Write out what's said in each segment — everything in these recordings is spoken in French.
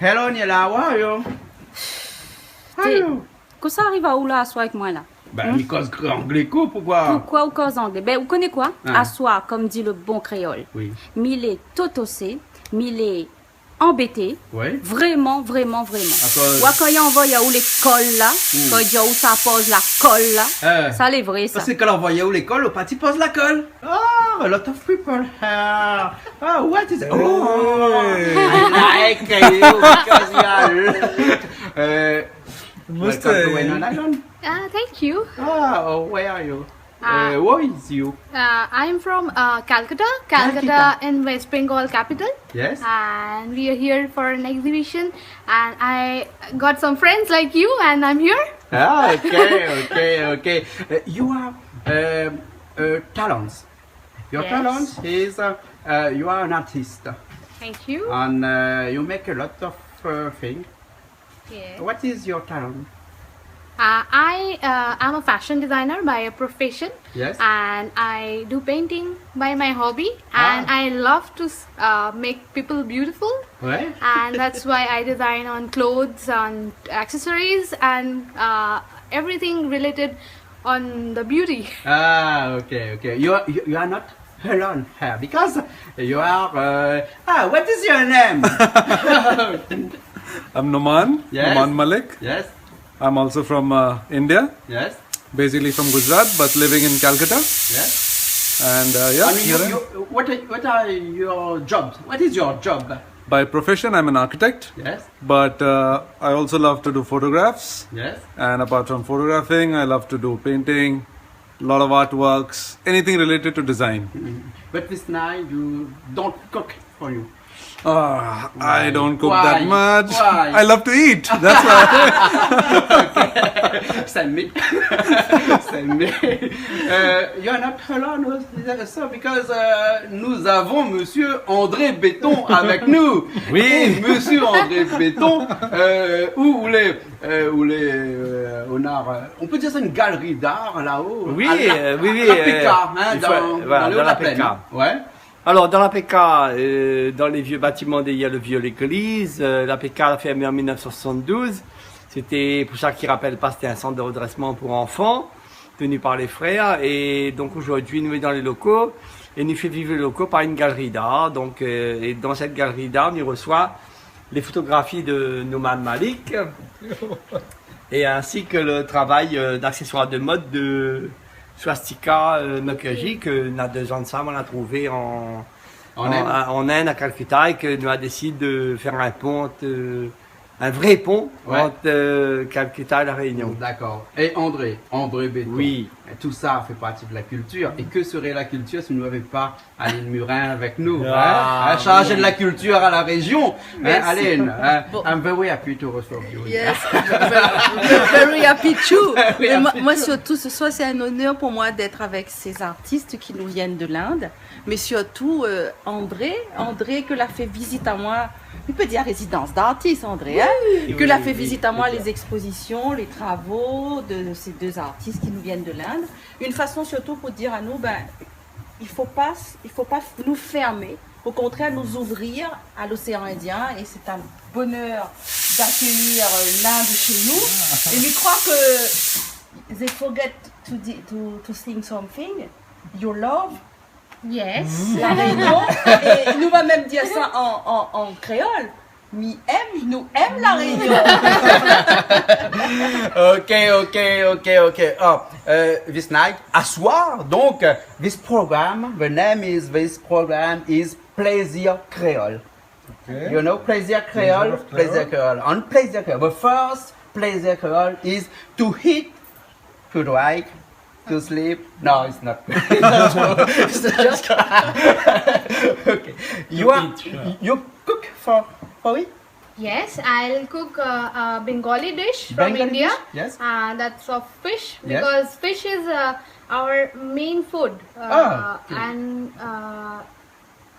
Hello, Niela, how are you? How are you? Comment ça arrive à où là, asseoir avec moi là? Ben, il cause anglais quoi, pourquoi? Pourquoi ou cause anglais? Ben, vous connaissez quoi? Ah. Asseoir, comme dit le bon créole. Oui. Mille est totossé, mille est embêté. Oui. Vraiment, vraiment, vraiment. À cause- Ou quand il envoie, il y a où l'école là, quand il y a où ça pose la colle là. Ça, c'est vrai ça. Parce que quand on voyait où l'école, au parti pose la colle. Oh, a lot of people here. Oh, what is it? Oh, I like you because you are... welcome to Wayne Island. Thank you. Oh, where are you? Ah. Where is you? I'm from Calcutta, Calcutta. in West Bengal capital. Yes? And we are here for an exhibition. And I got some friends like you, and I'm here. Ah, okay. You are talents. Your Yes. talent is you are an artist Thank you. and you make a lot of things. Yeah. What is your talent? I am a fashion designer by a profession. Yes. And I do painting by my hobby. And I love to make people beautiful. Ouais. And that's why I design on clothes, on accessories, and everything related on the beauty. Ah, okay. You are not alone here because you are. What is your name? I'm Noman, Yes. Noman Malik. Yes. I'm also from India, Yes. basically from Gujarat, but living in Calcutta. Yes. And yeah, I mean, what are your jobs? What is your job? by profession, I'm an architect, Yes. but I also love to do photographs. Yes. And apart from photographing, I love to do painting, a lot of artworks, anything related to design. But this night you don't cook for you. I don't cook Why? that much. Why? I love to eat. That's why. Ça me you are not alone so because nous avons monsieur André Béton avec nous. Oui. Et monsieur André Béton on peut dire c'est une galerie d'art là-haut. Oui, à oui. la PK, hein, il faut- dans voilà, le dans haut de la Plaine. PK. Ouais. Alors, dans la PK, dans les vieux bâtiments, il y a le vieux l'église. La PK a fermé en 1972. C'était, pour ça qui ne rappelle pas, c'était un centre de redressement pour enfants, tenu par les frères. Et donc, aujourd'hui, nous sommes dans les locaux. Et nous fait vivre les locaux par une galerie d'art. Donc, et dans cette galerie d'art, on y reçoit les photographies de Noman Malik. Et ainsi que le travail d'accessoires de mode de Swastika Mukherjee, que nous a 2 ans de ça, on l'a trouvé en Inde, à Calcutta, et que nous a décidé de faire un pont, un vrai pont Ouais. entre Calcutta et La Réunion. D'accord. Et André Béton. Oui. Tout ça fait partie de la culture. Et que serait la culture si nous n'avions pas Aline Murin avec nous? Ah, Changer de la culture à la région. Hein, Aline, Bon. I'm very happy to receive you. Yes, very happy too. Very Mais happy moi, surtout, ce soir, c'est un honneur pour moi d'être avec ces artistes qui nous viennent de l'Inde. Mais surtout, André, que l'a fait visite à moi. Il peut dire résidence d'artiste, André, hein, que l'a fait visite à moi les expositions, les travaux de ces 2 artistes qui nous viennent de l'Inde. Une façon surtout pour dire à nous, il faut pas nous fermer, au contraire nous ouvrir à l'océan Indien, et c'est un bonheur d'accueillir l'Inde chez nous. Et je crois que they forget to sing something, your love. Yes. La Réunion, et il nous va même dire ça en créole. Nous aime la Réunion. Ok. Oh, this night, à soir, donc, this program, this program is Plaisir Creole. Okay. You know Plaisir Creole? Plaisir Creole. On Plaisir Creole. The first Plaisir Creole is to eat, to drink, to sleep. No, it's not. It's just okay. You cook for it? Yes, I'll cook a Bengali dish from Bengali India. dish? Yes. That's of fish, Yes. because fish is our main food. Okay. And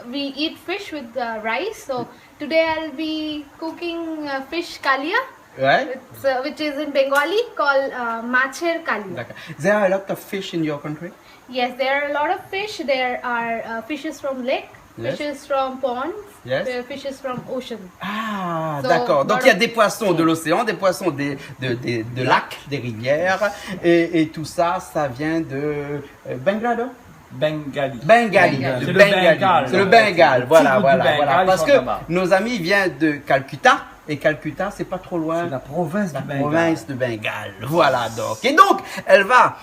we eat fish with rice. So today I'll be cooking fish kalia, Right? which is in Bengali called macher kalia. Like, there are a lot of fish in your country. Yes, there are a lot of fish. There are fishes from lake. Yes. fishes from ponds, Yes. fishes from ocean. Ah, So, d'accord. Donc lot il y a of- des poissons de l'océan, des poissons de lacs, des rivières, et tout ça, ça vient de Bangladesh. Bengali. Bengali, Bengali. de C'est le Bengali. Bengale. C'est le Bengale, Le voilà, tigre du voilà, Bengale, voilà. ils Parce sont que là-bas. nos amis viennent de Calcutta, et Calcutta, c'est pas trop loin. C'est la province La du Bengale. province de Bengale. Voilà donc. Et donc, elle va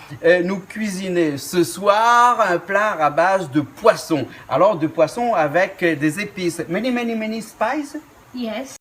nous cuisiner ce soir un plat à base de poisson. Alors, de poisson avec des épices. Many spices. Yes.